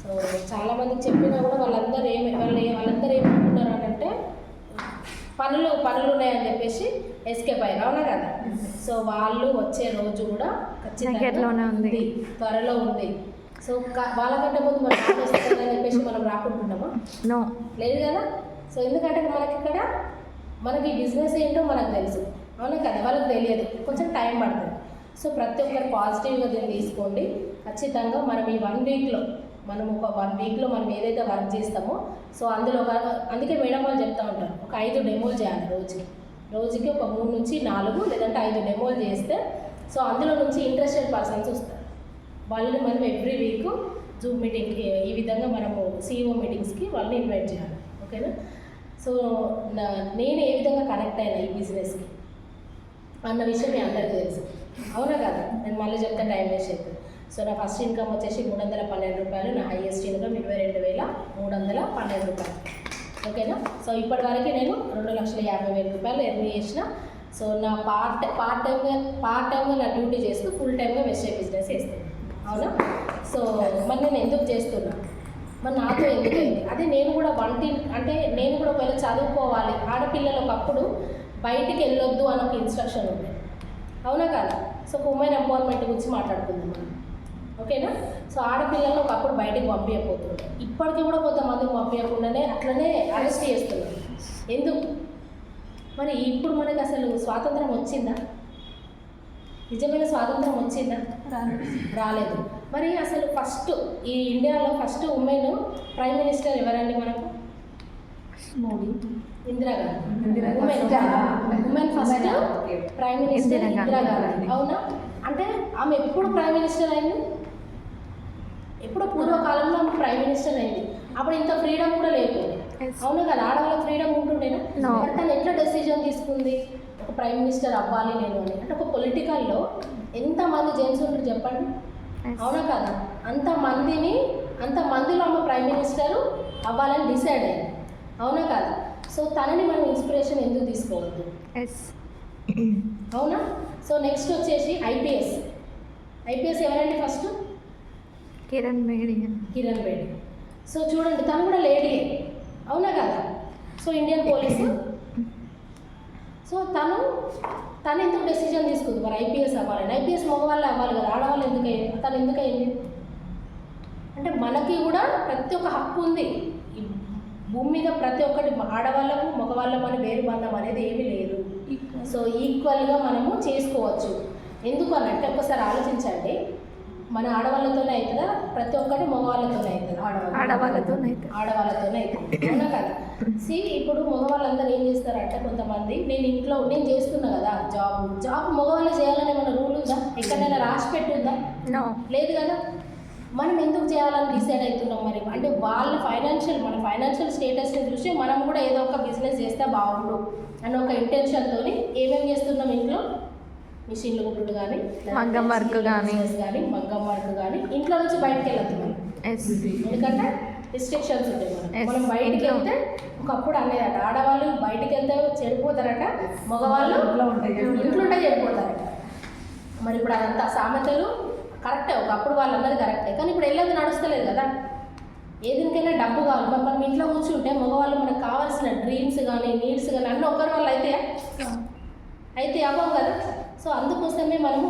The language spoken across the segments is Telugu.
సో చాలామందికి చెప్పినా కూడా వాళ్ళందరూ ఏమనుకుంటున్నారు అని అంటే పనులు ఉన్నాయని చెప్పేసి ఎస్కేప్ అయ్యారు, అవునా కదా. సో వాళ్ళు వచ్చే రోజు కూడా ఖచ్చితంగా ఉంది, త్వరలో ఉంది. సో వాళ్ళకంటే ముందు మనం వస్తుందని చెప్పేసి మనం రాకుంటున్నామా? లేదు కదా. సో ఎందుకంటే మనకి బిజినెస్ ఏంటో మనకు తెలుసు, అవునా కదా. వాళ్ళకి తెలియదు, కొంచెం టైం పడుతుంది. సో ప్రతి ఒక్కరు పాజిటివ్గా దీన్ని తీసుకోండి. ఖచ్చితంగా మనం ఈ 1 వీక్లో మనం ఒక 1 వీక్లో మనం ఏదైతే వర్క్ చేస్తామో సో అందులో అందుకే మేడం వాళ్ళు చెప్తూ ఉంటారు, ఒక 5 డెమోలు చేయాలి రోజుకి ఒక 3 నుంచి 4 లేదంటే 5 డెమోలు చేస్తే సో అందులో నుంచి ఇంట్రెస్టెడ్ పర్సన్స్ వస్తారు. వాళ్ళని మనం ఎవ్రీ వీక్ జూమ్ మీటింగ్కి ఈ విధంగా మనము CEO మీటింగ్స్కి వాళ్ళని ఇన్వైట్ చేయాలి, ఓకేనా. సో నేను ఏ విధంగా కనెక్ట్ అయినా ఈ బిజినెస్కి అన్న విషయం మీ అందరికీ తెలుసు, అవునా కదా. నేను మళ్ళీ చెప్తే టైం వేస్ట్ అవుతుంది. సో నా ఫస్ట్ ఇన్కమ్ వచ్చేసి 312 రూపాయలు, నా హైయెస్ట్ ఇన్కమ్ 22,312 రూపాయలు, ఓకేనా. సో ఇప్పటివరకు నేను 2,50,000 రూపాయలు ఎర్న్ చేసిన. సో నా పార్ట్ టైమ్గా నా డ్యూటీ చేస్తూ ఫుల్ టైమ్గా వెజిటేబుల్ బిజినెస్ చేస్తాను, అవునా. సో మరి నేను ఎందుకు చేస్తున్నా, మరి నాతో ఎందుకు అయింది అదే. నేను కూడా నేను కూడా ఒకవేళ చదువుకోవాలి, ఆడపిల్లలు ఒకప్పుడు బయటికి వెళ్ళొద్దు అని ఒక ఇన్స్ట్రక్షన్ ఉంది, అవునా కదా. సో ఉమెన్ ఎంపవర్మెంట్ గురించి మాట్లాడుకుందాం మనం, ఓకేనా. సో ఆడపిల్లలు ఒకప్పుడు బయటికి పంపించకపోతుండే, ఇప్పటికీ కూడా కొంతమందికి పంపించకుండానే అట్లనే అరెస్ట్ చేస్తున్నారు. ఎందుకు మరి? ఇప్పుడు మనకి అసలు స్వాతంత్రం వచ్చిందా? నిజమైన స్వాతంత్రం వచ్చిందా? రాలేదు. మరి అసలు ఫస్ట్ ఈ ఇండియాలో ఫస్ట్ ఉమెన్ ప్రైమ్ మినిస్టర్ ఎవరండి మనకు? Modi, Indira Gandhi. Women first prime minister Indira Gandhi, అవునా. అంటే ఆమె ఎప్పుడు ప్రైమ్ మినిస్టర్ అయింది? ఎప్పుడు పూర్వకాలంలో ఆమె ప్రైమ్ మినిస్టర్ అయింది. అప్పుడు ఇంత ఫ్రీడమ్ కూడా లేకపోయింది, అవునా కదా. ఆడవాళ్ళకి ఫ్రీడమ్ ఉంటుండేనా? తను ఎట్లా డెసిజన్ తీసుకుంది ఒక ప్రైమ్ మినిస్టర్ అవ్వాలి నేను అని? అంటే ఒక పొలిటికల్లో ఎంతమంది జెంట్స్ ఉంటారు చెప్పండి, అవునా కదా. అంతమందిలో ఆమె ప్రైమ్ మినిస్టర్ అవ్వాలని డిసైడ్ అయ్యింది, అవునా కదా. సో తనని మనం ఇన్స్పిరేషన్ ఎందుకు తీసుకోవద్దు, అవునా. సో నెక్స్ట్ వచ్చేసి ఐపీఎస్ ఎవరండి? ఫస్ట్ కిరణ్ బేడి. సో చూడండి, తను కూడా లేడీ, అవునా కదా. So Indian police. సో తను ఎందుకు డెసిజన్ తీసుకుంది మరి ఐపీఎస్ అవ్వాలని? ఐపీఎస్ మగవాళ్ళు అవ్వాలి కదా, ఆడవాళ్ళు ఎందుకు అయ్యింది? తను ఎందుకు అయింది అంటే మనకి కూడా ప్రతి ఒక్క హక్కు ఉంది ఈ భూమి మీద. ప్రతి ఒక్కటి ఆడవాళ్ళకు మగవాళ్ళకు అని వేరు బంధం అనేది ఏమీ లేదు. సో ఈక్వల్గా మనము చేసుకోవచ్చు. ఎందుకు అని అంటే ఒకసారి ఆలోచించండి, మన ఆడవాళ్ళతోనే అవుతుందా? ప్రతి ఒక్కటి మగవాళ్ళతోనే అవుతుంది, ఆడవాళ్ళతోనే అవుతుంది, అవునా కదా. ఇప్పుడు మగవాళ్ళందరూ ఏం చేస్తారంటే కొంతమంది, నేను చేస్తున్నా కదా జాబ్ మగవాళ్ళు చేయాలని ఏమైనా రూల్ ఉందా? ఎక్కడైనా రాసి పెట్టుందా? లేదు కదా. మనం ఎందుకు చేయాలని డిసైడ్ అవుతున్నాం మరి? అంటే మన ఫైనాన్షియల్ స్టేటస్ని చూసి మనం కూడా ఏదో ఒక బిజినెస్ చేస్తే బాగుండు అన్న ఒక ఇంటెన్షన్తో ఏమేమి చేస్తున్నాం? ఇంట్లో మిషన్లు కుట్టుడు కానీ, మగ్గం వర్క్ కానీ ఇంట్లో నుంచి బయటకు వెళ్ళొద్దు మనం, ఎందుకంటే రిస్ట్రిక్షన్స్ ఉంటాయి. మనం బయటికి వెళ్తే ఒకప్పుడు అనేదట, ఆడవాళ్ళు బయటికి వెళ్తే చెడిపోతారట, మగవాళ్ళు ఇంట్లో చెడిపోతారట. మరి ఇప్పుడు అదంతా సామెతలు కరెక్టే, ఒకప్పుడు వాళ్ళందరూ కరెక్టే, కానీ ఇప్పుడు వెళ్ళేది నడుస్తలేదు కదా. ఏదికైనా డబ్బు కావాలి. మనం ఇంట్లో కూర్చుంటే మగవాళ్ళు మనకు కావాల్సిన డ్రీమ్స్ కానీ నీడ్స్ కానీ అన్నీ ఒకరి వాళ్ళు అయితే అవ్వవు కదా. సో అందుకోసమే మనము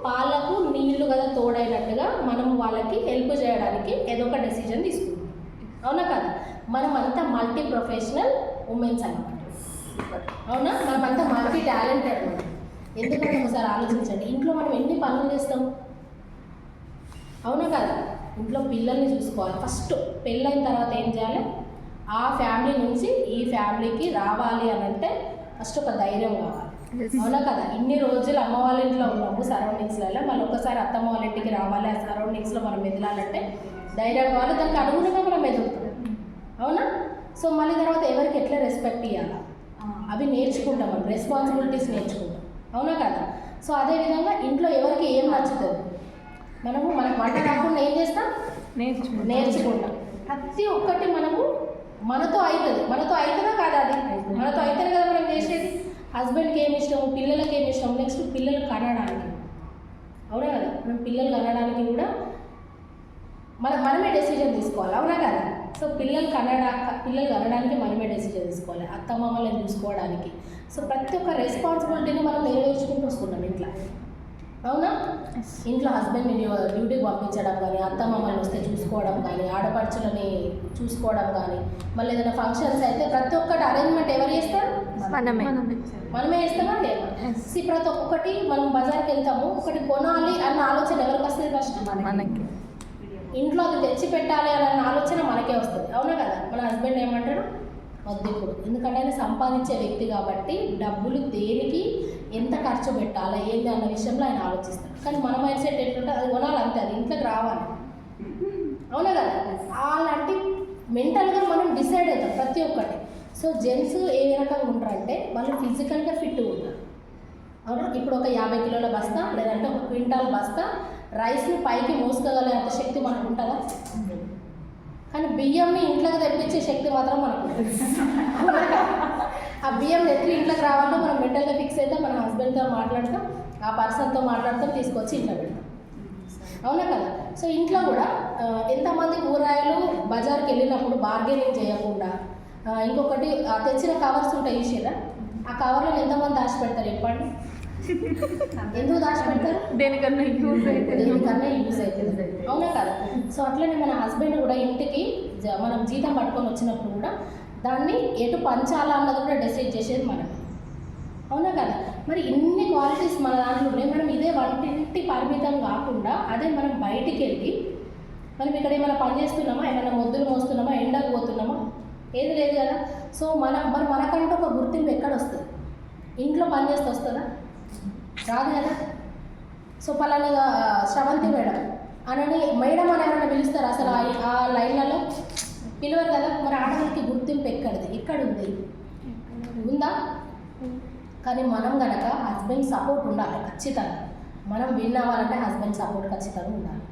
పాలకు నీళ్లు కదా తోడైనట్టుగా మనము వాళ్ళకి హెల్ప్ చేయడానికి ఏదో ఒక డెసిజన్ తీసుకుంటాం, అవునా కదా. మనం అంతా మల్టీ ప్రొఫెషనల్ ఉమెన్స్ అన్నమాట, అవునా. మనం అంతా మల్టీ టాలెంటెడ్ అన్నమాట. ఎందుకంటే ఒకసారి ఆలోచించండి, ఇంట్లో మనం ఎన్ని పనులు చేస్తాం, అవునా కదా. ఇంట్లో పిల్లల్ని చూసుకోవాలి. ఫస్ట్ పెళ్ళైన తర్వాత ఏం చేయాలి? ఆ ఫ్యామిలీ నుంచి ఈ ఫ్యామిలీకి రావాలి అని అంటే ఫస్ట్ ఒక ధైర్యం కావాలి, అవునా కదా. ఇన్ని రోజులు అమ్మ వాళ్ళ ఇంట్లో ఉన్నాము సరౌండింగ్స్లలో, మళ్ళీ ఒక్కసారి అత్తమ్మ వాళ్ళ ఇంటికి రావాలి, ఆ సరౌండింగ్స్లో మనం మెదలాలంటే ధైర్యం కావాలి. దానికి అనుగుణంగా మనం మెదులుతాం, అవునా. సో మళ్ళీ తర్వాత ఎవరికి ఎట్లా రెస్పెక్ట్ ఇవ్వాలి అవి నేర్చుకుంటాం, మనం రెస్పాన్సిబిలిటీస్ నేర్చుకుంటాం, అవునా కదా. సో అదేవిధంగా ఇంట్లో ఎవరికి ఏం నచ్చుతుంది, మనకు వంట రాకుండా ఏం చేస్తాం? నేర్చుకుంటాం. ప్రతి ఒక్కటి మనతో అవుతుందా కాదా? అది మనతో అవుతుంది కదా మనం చేసేది. హస్బెండ్కి ఏమి ఇష్టం, పిల్లలకి ఏమి ఇష్టం, నెక్స్ట్ పిల్లలు కనడానికి, అవునా కదా. మనం పిల్లలు కనడానికి కూడా మనమే డెసిజన్ తీసుకోవాలి, అవునా కదా? సో పిల్లలు కనడానికి మనమే డెసిజన్ తీసుకోవాలి, అత్తమామలను చూసుకోవడానికి. సో ప్రతి ఒక్క రెస్పాన్సిబిలిటీని మనం నెరవేర్చుకుంటూ వస్తున్నాం ఇంట్లో, అవునా? ఇంట్లో హస్బెండ్ని డ్యూటీకి పంపించడం కానీ, అత్తమామలను వస్తే చూసుకోవడం కానీ, ఆడపడుచులని చూసుకోవడం కానీ, మళ్ళీ ఏదైనా ఫంక్షన్స్ అయితే ప్రతి ఒక్కటి అరేంజ్మెంట్ ఎవరు చేస్తారు? మనమే చేస్తామా? ప్రతి ఒక్కటి మనం బజార్కి వెళ్తాము, ఒకటి కొనాలి అన్న ఆలోచన ఎవరికి వస్తుంది? ఫస్ట్ మనకి. ఇంట్లో అది తెచ్చి పెట్టాలి అన్న ఆలోచన మనకే వస్తుంది, అవునా కదా? మన హస్బెండ్ ఏమంటాడు? వద్దు ఇప్పుడు, ఎందుకంటే ఆయన సంపాదించే వ్యక్తి కాబట్టి డబ్బులు దేనికి ఎంత ఖర్చు పెట్టాలి ఏంటి అన్న విషయంలో ఆయన ఆలోచిస్తాడు. కానీ మన మైండ్ సెట్ ఎట్లుంటే అది కొనాలి అంతే, అది ఇంట్లోకి రావాలి, అవునా కదా? అలాంటి మెంటల్గా మనం డిసైడ్ అవుతాం ప్రతి ఒక్కటి. సో జెంట్స్ ఏ రకంగా ఉంటారంటే వాళ్ళు ఫిజికల్గా ఫిట్గా ఉంటారు, అవునా? ఇప్పుడు ఒక 50 కిలోల బస్తా లేదంటే ఒక క్వింటాల్ బస్తా రైస్ని పైకి మోసుకోగలే అంత శక్తి మనకు ఉంటుందా? కానీ బియ్యంని ఇంట్లోకి తెప్పించే శక్తి మాత్రం మనకు ఉంటుంది. ఆ బియ్యం ఎట్లా ఇంట్లోకి రావాలో మనం మెంటల్గా ఫిక్స్ అయితే మన హస్బెండ్తో మాట్లాడతాం, ఆ పర్సన్తో మాట్లాడతాం, తీసుకొచ్చి ఇంట్లో పెడతాం, అవునా కదా? సో ఇంట్లో కూడా ఎంతమంది కూరగాయలు బజార్కి వెళ్ళినప్పుడు బార్గెనింగ్ చేయకుండా, ఇంకొకటి తెచ్చిన కవర్స్ ఉంటాయి చూసారా, ఆ కవర్లో ఎంతమంది దాచిపెడతారు చెప్పండి? ఎందుకు దాచిపెడతారు? దేనికన్నా యూజ్ అవుతుంది, అవునా కదా? సో అట్లనే మన హస్బెండ్ కూడా ఇంటికి మనం జీతం పట్టుకొని వచ్చినప్పుడు కూడా దాన్ని ఎటు పంచాలా అన్నది కూడా డిసైడ్ చేసేది మనం, అవునా కదా? మరి ఇన్ని క్వాలిటీస్ మన దాంట్లో ఉన్నాయి. మనం ఇదే వంటింటి పరిమితం కాకుండా అదే మనం బయటికి వెళ్ళి మనం ఇక్కడ ఏమైనా పని చేస్తున్నామా, ఏమైనా మొద్దులు మోస్తున్నామా, ఎండకు పోతున్నామా, ఏది లేదు కదా. సో మనకంటూ ఒక గుర్తింపు ఎక్కడ వస్తుంది? ఇంట్లో పని చేస్తే వస్తుందా? రాదు కదా. సో పలానా శ్రవంతి మేడం అనని మేడం అని ఎవరైనా పిలుస్తారు అసలు? ఆ లైన్లలో పిలవరు కదా. మరి ఆడవాళ్ళకి గుర్తింపు ఎక్కడుంది? ఉందా? కానీ మనం కనుక హస్బెండ్ సపోర్ట్ ఉండాలి ఖచ్చితంగా. మనం విన్ అవ్వాలంటే హస్బెండ్ సపోర్ట్ ఖచ్చితంగా ఉండాలి.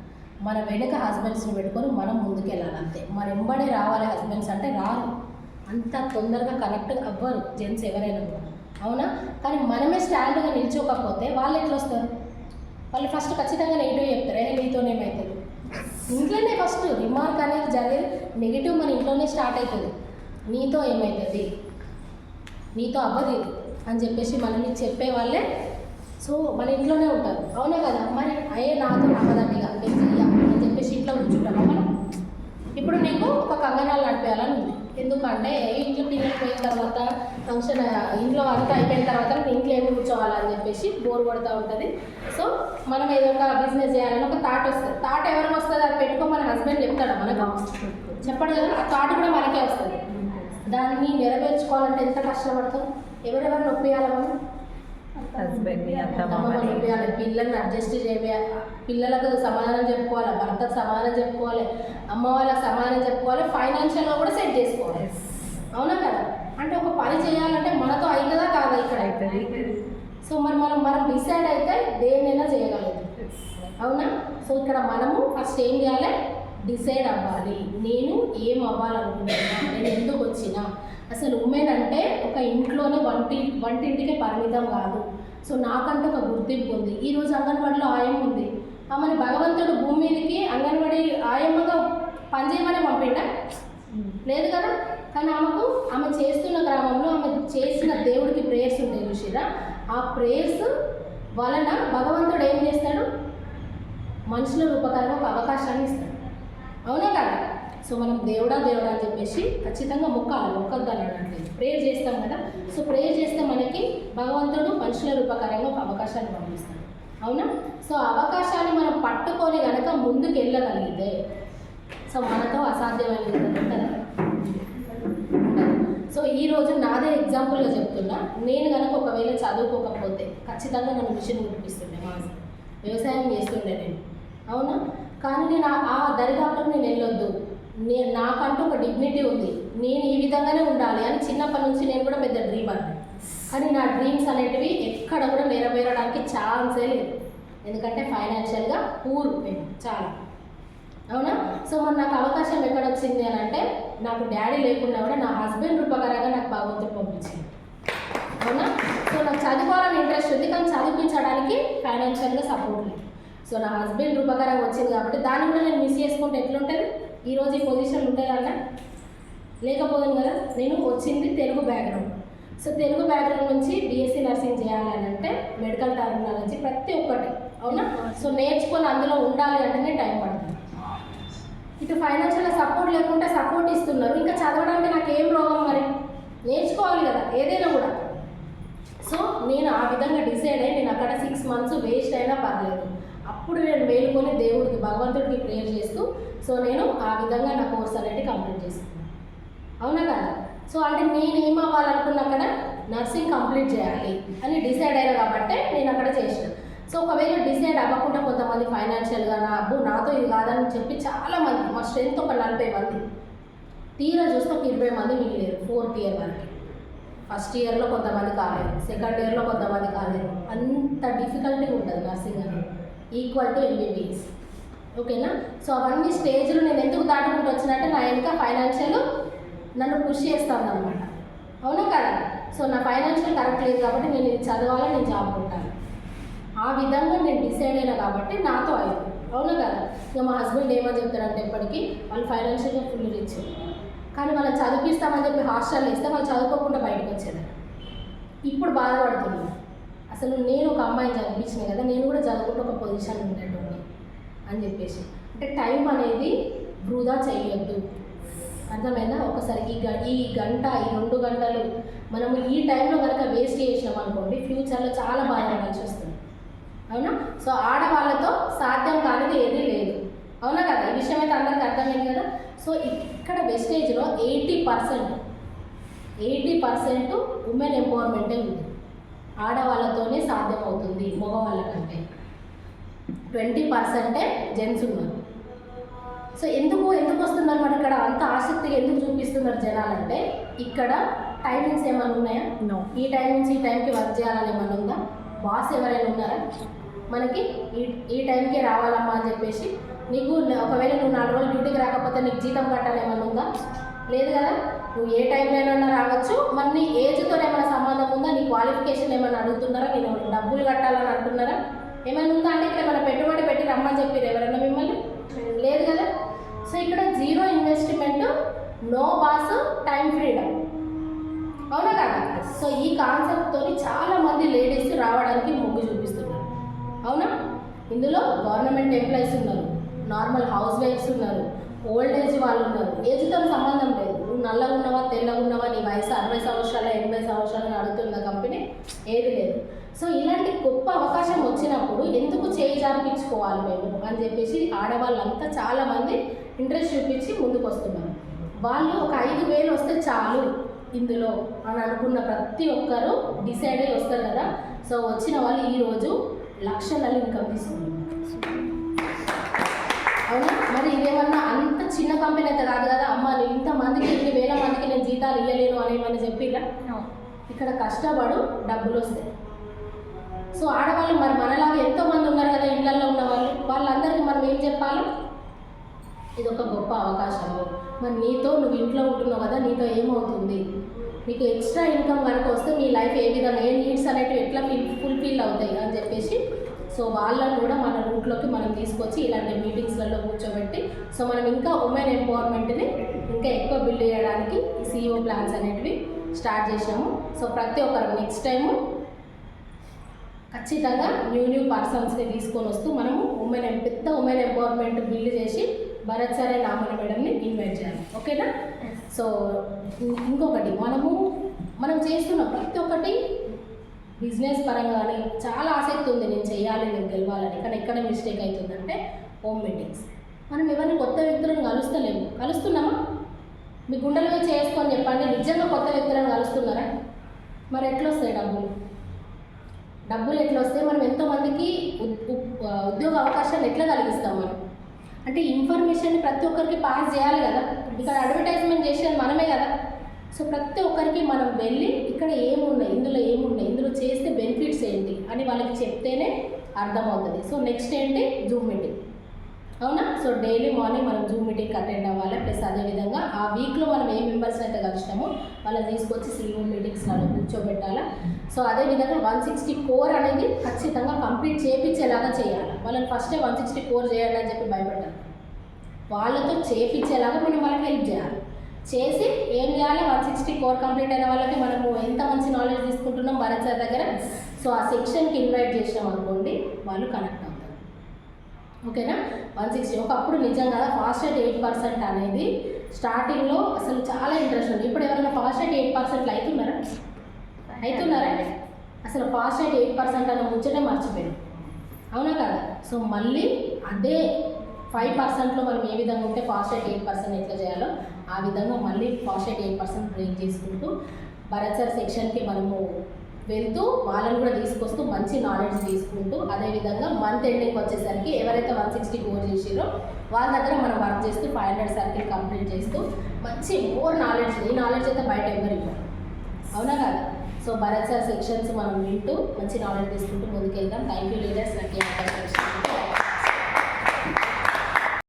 మన వెనుక హస్బెండ్స్ని పెట్టుకొని మనం ముందుకు వెళ్ళాలి అంతే. మన వెంబడే రావాలి హస్బెండ్స్ అంటే రారు, అంత తొందరగా కనెక్ట్ అవ్వరు జెంట్స్ ఎవరైనా కూడా, అవునా? కానీ మనమే స్టాండ్గా నిల్చోకపోతే వాళ్ళు ఎట్లా వస్తారు? వాళ్ళు ఫస్ట్ ఖచ్చితంగా నెగిటివ్ చెప్తారు, నీతోనేమవుతుంది. ఇంట్లోనే ఫస్ట్ రిమార్క్ అనేది జరిగేది నెగిటివ్ మన ఇంట్లోనే స్టార్ట్ అవుతుంది. నీతో ఏమవుతుంది, నీతో అవ్వదు అని చెప్పేసి మనల్ని చెప్పే వాళ్ళే సో మన ఇంట్లోనే ఉంటారు, అవునా కదా? మరి నాతో అవ్వదండిగా అని చెప్పేసి ఇంట్లో కూర్చుంటామా మనం? ఇప్పుడు నీకు ఒక కంగనాలు నడిపేయాలని ఉంది, ఎందుకంటే ఇంట్లో పిల్లలు పోయిన తర్వాత ఫంక్షన్ ఇంట్లో అంతా అయిపోయిన తర్వాత ఇంట్లో ఏమి కూర్చోవాలని చెప్పేసి బోర్ కొడుతూ ఉంటుంది. సో మనం ఏదో ఒక బిజినెస్ చేయాలని ఒక థాట్ వస్తుంది. థాట్ ఎవరికి వస్తుంది? అది పెట్టుకో మన హస్బెండ్ చెప్తాడు, మనకు చెప్పడు కదా. ఆ థాట్ కూడా మనకే వస్తుంది. దాన్ని నెరవేర్చుకోవాలంటే ఎంత కష్టపడతాం? ఎవరెవరు నొప్పియాలి మనం? హస్బెండ్ని, అత్తమామని నొప్పియాలి, పిల్లల్ని అడ్జస్ట్ చేయాలి, పిల్లలకు సమాధానం చెప్పుకోవాలి, భర్తకు సమాధానం చెప్పుకోవాలి, అమ్మ వాళ్ళకి సమాధానం చెప్పుకోవాలి, ఫైనాన్షియల్గా కూడా సెట్ చేసుకోవాలి, అవునా కదా? అంటే ఒక పని చేయాలంటే మనతో అవుతుందా కాదా? ఇక్కడ అవుతుంది. సో మనం డిసైడ్ అయితే దేన్నైనా చేయగలదు, అవునా? సో ఇక్కడ మనము ఫస్ట్ ఏం చేయాలి? డిసైడ్ అవ్వాలి. నేను ఏం అవ్వాలనుకుంటున్నా, నేను ఎందుకు వచ్చినా. అసలు ఉమెన్ అంటే ఒక ఇంట్లోనే వంటింటికే పరిమితం కాదు. సో నాకంటూ ఒక గుర్తింపు ఉంది. ఈరోజు అంగన్వాడీలో ఆయమ్మ ఉంది, ఆమెను భగవంతుడు భూమి మీదకి అంగన్వాడీ ఆయమ్మగా పనిచేయమని పంపిండా? లేదు కదా. కానీ ఆమె చేస్తున్న గ్రామంలో ఆమె చేసిన దేవుడికి ప్రేయర్స్ ఉంటాయి చూసిరా, ఆ ప్రేయర్స్ వలన భగవంతుడు ఏం చేస్తాడు? మనుషుల రూపకంగా ఒక అవకాశాన్ని ఇస్తాడు, అవునా కదా? సో మనం దేవుడా అని చెప్పేసి ఖచ్చితంగా మొక్కద్దాని అనట్లేదు, ప్రేయర్ చేస్తాం కదా. సో ప్రేయర్ చేస్తే మనకి భగవంతుడు మనుషుల రూపకరంగా ఒక అవకాశాన్ని పంపిస్తాడు, అవునా? సో అవకాశాన్ని మనం పట్టుకొని కనుక ముందుకు వెళ్ళగలిగితే సో మనతో అసాధ్యమైనది కదా. సో ఈరోజు నాదే ఎగ్జాంపుల్గా చెప్తున్నా. నేను కనుక ఒకవేళ చదువుకోకపోతే ఖచ్చితంగా నన్ను మిషన్ కుట్టిస్తుండే, మా వ్యవసాయం చేస్తుండే నేను, అవునా? కానీ నేను ఆ దరిదాపులకు నేను వెళ్ళొద్దు, నాకంటూ ఒక డిగ్నిటీ ఉంది, నేను ఈ విధంగానే ఉండాలి అని చిన్నప్పటి నుంచి నేను కూడా పెద్ద డ్రీమర్. కానీ నా డ్రీమ్స్ అనేటివి ఎక్కడ కూడా నెరవేరడానికి ఛాన్సే లేదు, ఎందుకంటే ఫైనాన్షియల్గా పూర్ మేము చాలా, అవునా? సో మరి నాకు అవకాశం ఎక్కడ వచ్చింది అని అంటే నాకు డాడీ లేకుండా కూడా నా హస్బెండ్ రూపకరంగా నాకు భగవంతుడు పంపించింది, అవునా? సో నాకు చదువుకోవాలని ఇంట్రెస్ట్ ఉంది, కానీ చదివించడానికి ఫైనాన్షియల్గా సపోర్ట్ లేదు. సో నా హస్బెండ్ రూపకరంగా వచ్చింది కాబట్టి దాన్ని కూడా నేను మిస్ చేసుకుంటే ఎట్లుంటుంది, ఈరోజు ఈ పొజిషన్ ఉంటుందన్న లేకపోతుంది కదా. నేను వచ్చింది Telugu background. So Telugu background నుంచి బీఎస్సీ నర్సింగ్ చేయాలని అంటే మెడికల్ టెర్మినాలజీ ప్రతి ఒక్కటి అవునా. సో నేర్చుకొని అందులో ఉండాలి అంటేనే టైం పడుతుంది. ఇటు ఫైనాన్షియల్ సపోర్ట్ లేకుండా సపోర్ట్ ఇస్తున్నారు, ఇంకా చదవడానికి నాకు ఏం రోగం, మరి నేర్చుకోవాలి కదా ఏదైనా కూడా. సో నేను ఆ విధంగా డిసైడ్ అయ్యి నేను అక్కడ 6 months వేస్ట్ అయినా పర్లేదు, అప్పుడు నేను మేలుకొని దేవుడికి భగవంతుడికి ప్రేయర్ చేస్తూ సో నేను ఆ విధంగా నా కోర్స్ అనేది కంప్లీట్ చేసుకున్నాను. అవునా కదా. సో అంటే నేను ఏం అవ్వాలనుకున్నా అక్కడ నర్సింగ్ కంప్లీట్ చేయాలి అని డిసైడ్ అయ్యాను కాబట్టి నేను అక్కడ చేసిన. సో ఒకవేళ డిసైడ్ అవ్వకుండా కొంతమంది ఫైనాన్షియల్గా నాతో ఇది కాదని చెప్పి చాలామంది, మా స్ట్రెంత్ ఒక 40 మంది, తీరా చూస్తే ఒక 20 మంది మిగిలేరు 4th year వరకు. ఫస్ట్ ఇయర్లో కొంతమంది కాలేదు, సెకండ్ ఇయర్లో కొంతమంది కాలేదు. అంత డిఫికల్టీ ఉంటుంది నర్సింగ్ అని, ఈక్వల్ టు MBBS. ఓకేనా. సో అవన్నీ స్టేజ్లు నేను ఎందుకు దాటుకుంటూ వచ్చినట్టే నా వెనుక ఫైనాన్షియల్ నన్ను పుష్ చేస్తాను అనమాట. అవునా కదా. సో నా ఫైనాన్షియల్ కరెక్ట్ లేదు కాబట్టి నేను ఇది చదవాలి, నేను జాబ్ కొట్టాలి, ఆ విధంగా నేను డిసైడ్ అయినా కాబట్టి నాతో అయ్యింది. అవునా కదా. ఇక మా హస్బెండ్ ఏమని చెప్తారంటే ఎప్పటికీ వాళ్ళు ఫైనాన్షియల్గా ఫుల్ రిచ్, కానీ వాళ్ళని చదివిస్తామని చెప్పి హాస్టల్లో ఇస్తే వాళ్ళు చదువుకోకుండా బయటకు వచ్చేది. ఇప్పుడు బాధపడుతున్నాను, అసలు నేను ఒక అమ్మాయిని చదివించిన కదా, నేను కూడా చదువుకుంటూ ఒక పొజిషన్ ఉండేటోని అని చెప్పేసి. అంటే టైం అనేది వృధా చేయొద్దు, అర్థమైందా. ఒకసారికి ఈ గంట ఈ 2 గంటలు మనము ఈ టైంలో కనుక వేస్ట్ చేసినాం అనుకోండి, ఫ్యూచర్లో చాలా బాధపడాల్సి వస్తుంది. అవునా. సో ఆడవాళ్ళతో సాధ్యం కానిది ఏదీ లేదు. అవునా కదా. ఈ విషయం అయితే అందరికీ అర్థమైంది కదా. సో ఇక్కడ వెస్టేజ్లో 80% ఉమెన్ ఎంపవర్మెంటే ఉంది, ఆడవాళ్ళతోనే సాధ్యం అవుతుంది మగవాళ్ళ కంటే. 20% జెంట్స్ ఉన్నారు. సో ఎందుకు వస్తున్నారు మరి ఇక్కడ అంత ఆసక్తిగా ఎందుకు చూపిస్తున్నారు జనాలంటే, ఇక్కడ టైమింగ్స్ ఏమైనా ఉన్నాయా? ఈ టైం నుంచి ఈ టైంకి వర్క్ చేయాలని ఏమైనా ఉందా? బాస్ ఎవరైనా ఉన్నారా మనకి ఈ టైంకే రావాలమ్మా అని చెప్పేసి? నీకు ఒకవేళ నువ్వు 4 రోజులు డ్యూటీకి రాకపోతే నీకు జీతం కట్టాలి ఏమైనా ఉందా? లేదు కదా. నువ్వు ఏ టైంలోనైనా రావచ్చు. మరి నీ ఏజ్తో ఏమైనా సంబంధం ఉందా? నీ క్వాలిఫికేషన్ ఏమైనా అడుగుతున్నారా? నేను డబ్బులు కట్టాలని అంటున్నారా? ఏమైనా ఉందా? అంటే ఇక్కడ ఏమైనా పెట్టుబడి పెట్టి రమ్మని చెప్పారు ఎవరైనా మిమ్మల్ని? లేదు కదా. సో ఇక్కడ 0 investment, no boss, time freedom. అవునా కదా. సో ఈ కాన్సెప్ట్తో చాలామంది లేడీస్ రావడానికి మొగ్గు చూపిస్తున్నారు. అవునా. ఇందులో గవర్నమెంట్ ఎంప్లాయీస్ ఉన్నారు, నార్మల్ హౌస్ వైఫ్స్ ఉన్నారు, ఓల్డ్ ఏజ్ వాళ్ళు ఉన్నారు. ఏజ్తో సంబంధం లేదు. నువ్వు నల్లగా ఉన్నవా తెల్లగా ఉన్నవా, నీ వయసు 60 సంవత్సరాలు 80 సంవత్సరాలు అడుగుతున్న కంపెనీ ఏది లేదు. సో ఇలాంటి గొప్ప అవకాశం వచ్చినప్పుడు ఎందుకు చేయి జాపించుకోవాలి మేము అని చెప్పేసి ఆడవాళ్ళంతా చాలామంది ఇంట్రెస్ట్ చూపించి ముందుకు వస్తున్నారు. వాళ్ళు ఒక 5,000 వస్తే చాలు ఇందులో అని అనుకున్న ప్రతి ఒక్కరూ డిసైడ్ అయ్యి వస్తారు కదా. సో వచ్చిన వాళ్ళు ఈరోజు లక్షలలో ఇన్కమ్ తీసుకుంటున్నారు. అవునా. మరి ఇదేమన్నా అంత చిన్న కంపెనీ అయితే కాదు కదా. అమ్మ ఇంతమందికి 1,000 మందికి నేను జీతాలు ఇవ్వలేను అని ఏమన్నా చెప్పిరా? ఇక్కడ కష్టపడు డబ్బులు వస్తాయి. సో ఆడవాళ్ళు మరి మనలాగా ఎంతోమంది ఉన్నారు కదా ఇళ్లలో ఉన్న వాళ్ళు, వాళ్ళందరికీ మనం ఏం చెప్పాలి? ఇది ఒక గొప్ప అవకాశము. మరి నువ్వు ఇంట్లో ఉంటున్నావు కదా, నీతో ఏమవుతుంది? నీకు ఎక్స్ట్రా ఇన్కమ్ కనుక వస్తే మీ లైఫ్ ఏ విధంగా, ఏ నీడ్స్ అనేటివి ఎట్లా ఫుల్ఫిల్ అవుతాయి అని చెప్పేసి సో వాళ్ళని కూడా మన రూట్లోకి మనం తీసుకొచ్చి ఇలాంటి మీటింగ్స్లలో కూర్చోబెట్టి సో మనం ఇంకా ఉమెన్ ఎంపవర్మెంట్ని ఇంకా ఎక్కువ బిల్డ్ చేయడానికి CEO ప్లాన్స్ అనేటివి స్టార్ట్ చేసాము. సో ప్రతి ఒక్కరు నెక్స్ట్ టైము ఖచ్చితంగా న్యూ పర్సన్స్ని తీసుకొని వస్తూ మనము పెద్ద ఉమెన్ ఎంపవర్మెంట్ బిల్డ్ చేసి భరత్ సార్ అండ్ ఆమె మేడంని ఇన్వైట్ చేయాలి. ఓకేనా. సో ఇంకొకటి మనం చేస్తున్న ప్రతి ఒక్కటి బిజినెస్ పరంగా కానీ చాలా ఆసక్తి ఉంది, నేను చేయాలి, నేను గెలవాలని. కానీ ఎక్కడ మిస్టేక్ అవుతుందంటే హోమ్ మీటింగ్స్. మనం ఎవరిని కొత్త వ్యక్తులను కలుస్తున్నామా? మీ గుండెల మీద చేసుకొని చెప్పండి, నిజంగా కొత్త వ్యక్తులను కలుస్తున్నారా? మరి ఎట్లా వస్తాయి డబ్బులు ఎట్లా వస్తాయి? మనం ఎంతోమందికి ఉద్యోగ అవకాశాలు ఎట్లా కలిగిస్తాం? మనం అంటే ఇన్ఫర్మేషన్ ప్రతి ఒక్కరికి పాస్ చేయాలి కదా. ఇక్కడ అడ్వర్టైజ్మెంట్ చేసేది మనమే కదా. సో ప్రతి ఒక్కరికి మనం వెళ్ళి ఇక్కడ ఏమున్నాయి, ఇందులో చేస్తే బెనిఫిట్స్ ఏంటి అని వాళ్ళకి చెప్తేనే అర్థమవుతుంది. సో నెక్స్ట్ ఏంటి? Zoom meeting. అవునా. సో డైలీ మార్నింగ్ మనం జూమ్ మీటింగ్కి అటెండ్ అవ్వాలి. ప్లస్ ఐపీఎస్ అదేవిధంగా ఆ వీక్లో మనం ఏ మెంబర్స్ అయితే కలిసినామో వాళ్ళని తీసుకొచ్చి CEO మీటింగ్స్లలో కూర్చోబెట్టాలా. సో అదేవిధంగా 160 కోర్ అనేది ఖచ్చితంగా కంప్లీట్ చేయించేలాగా చేయాలి. వాళ్ళని ఫస్టే 160 కోర్ చేయాలి అని చెప్పి భయపడ్డారు. వాళ్ళతో చేయించేలాగా మనం వాళ్ళకి హెల్ప్ చేయాలి. చేసి ఏం చేయాలి, 160 కోర్ కంప్లీట్ అయిన వాళ్ళకి మనము ఎంత మంచి నాలెడ్జ్ తీసుకుంటున్నాం భరత్ సార్ దగ్గర. సో ఆ సెక్షన్కి ఇన్వైట్ చేసినాం అనుకోండి, వాళ్ళు కనెక్ట్ అవుతారు. ఓకేనా. 160 ఒకప్పుడు నిజం కదా ఫాస్ట్ అట్ 8% అనేది స్టార్టింగ్లో అసలు చాలా ఇంట్రెస్ట్ ఉంది. ఇప్పుడు ఎవరైనా ఫాస్ట్ అట్ 8% అవుతున్నారా? అసలు ఫాస్ట్ అట్ 8% అన్న ముచ్చటే మర్చిపోయారు, అవునా కదా. సో మళ్ళీ అదే 5%లో మనం ఏ విధంగా ఉంటే ఫాస్ట్ అట్ 8% ఎట్లా చేయాలో ఆ విధంగా మళ్ళీ ఫాస్ట్ అట్ 8% బ్రేక్ చేసుకుంటూ భరత్ సార్ సెక్షన్కి మనము వెళ్తూ వాళ్ళని కూడా తీసుకొస్తూ మంచి నాలెడ్జ్ తీసుకుంటూ, అదేవిధంగా మంత్ ఎండింగ్ వచ్చేసరికి ఎవరైతే 160 కోర్ చేసిరో వాళ్ళ దగ్గర మనం వర్క్ చేస్తూ 500 సర్కిల్ కంప్లీట్ చేస్తూ మంచి మోర్ నాలెడ్జ్, ఈ నాలెడ్జ్ అయితే బయట ఎవరు ఇవ్వరు, అవునా కదా. సో భరత్ సార్ సెక్షన్స్ మనం వింటూ మంచి నాలెడ్జ్ తీసుకుంటూ ముందుకెళ్దాం. Thank you leaders. నాకు